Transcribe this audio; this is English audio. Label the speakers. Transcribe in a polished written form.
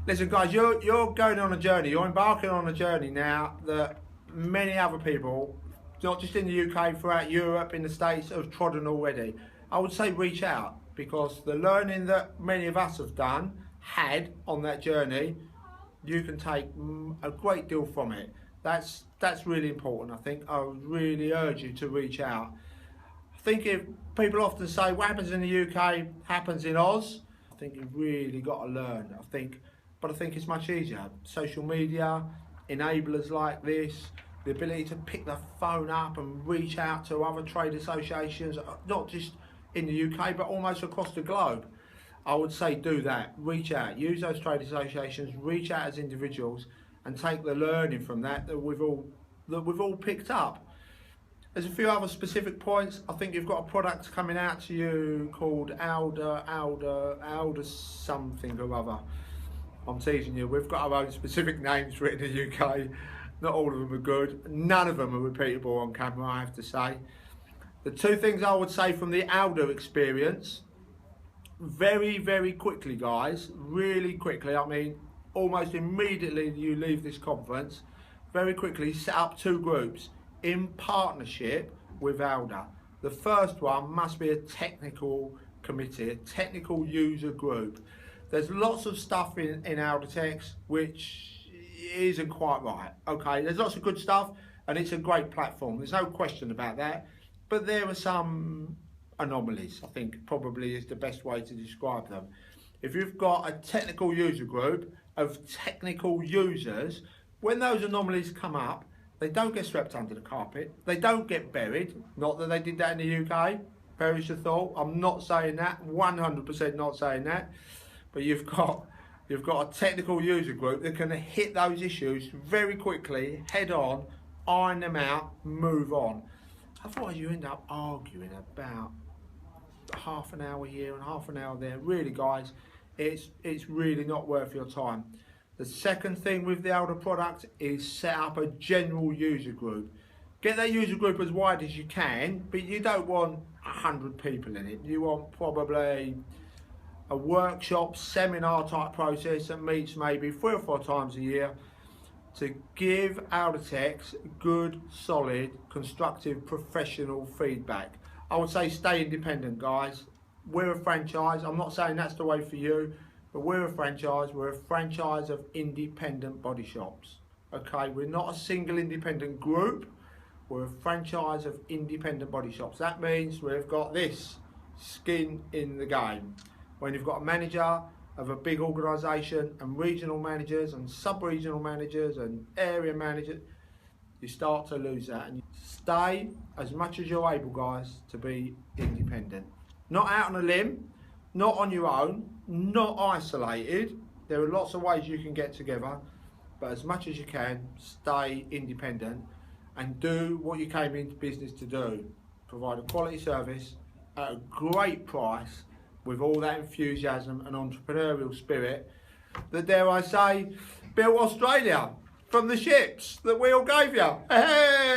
Speaker 1: Listen guys, you're going on a journey, you're embarking on a journey now that many other people, not just in the UK, throughout Europe, in the States, have trodden already. I would say reach out, because the learning that many of us have had on that journey, you can take a great deal from it. That's really important. I think I would really urge you to reach out. I think if people often say what happens in the UK happens in Oz, I think you've really got to learn. But I think it's much easier. Social media, enablers like this, the ability to pick the phone up and reach out to other trade associations, not just in the UK, but almost across the globe. I would say do that, reach out, use those trade associations, reach out as individuals and take the learning from that we've all picked up. There's a few other specific points. I think you've got a product coming out to you called Alder something or other. I'm teasing you, we've got our own specific names for it in the UK. Not all of them are good. None of them are repeatable on camera, I have to say. The two things I would say from the Alder experience, very, very quickly guys, really quickly, I mean almost immediately you leave this conference, very quickly set up two groups in partnership with Alder. The first one must be a technical committee, a technical user group. There's lots of stuff in Aldertex which isn't quite right, okay? There's lots of good stuff and it's a great platform, there's no question about that, but there are some anomalies, I think probably is the best way to describe them. If you've got a technical user group of technical users, when those anomalies come up, they don't get swept under the carpet, they don't get buried, not that they did that in the UK, perish the thought, I'm not saying that, 100% not saying that, but you've got a technical user group that can hit those issues very quickly, head on, iron them out, move on. Otherwise you end up arguing about half an hour here and half an hour there. Really guys, it's really not worth your time. The second thing with the Alder product is set up a general user group. Get that user group as wide as you can, but you don't want 100 people in it. You want probably a workshop, seminar type process that meets maybe 3 or 4 times a year to give Aldertex good, solid, constructive, professional feedback. I would say stay independent guys. We're a franchise, I'm not saying that's the way for you, but we're a franchise of independent body shops. Okay, we're not a single independent group, we're a franchise of independent body shops. That means we've got this skin in the game. When you've got a manager of a big organisation and regional managers and sub-regional managers and area managers, you start to lose that, and you stay as much as you're able guys to be independent. Not out on a limb, not on your own, not isolated. There are lots of ways you can get together, but as much as you can, stay independent and do what you came into business to do. Provide a quality service at a great price with all that enthusiasm and entrepreneurial spirit that, dare I say, built Australia from the ships that we all gave you. Hey!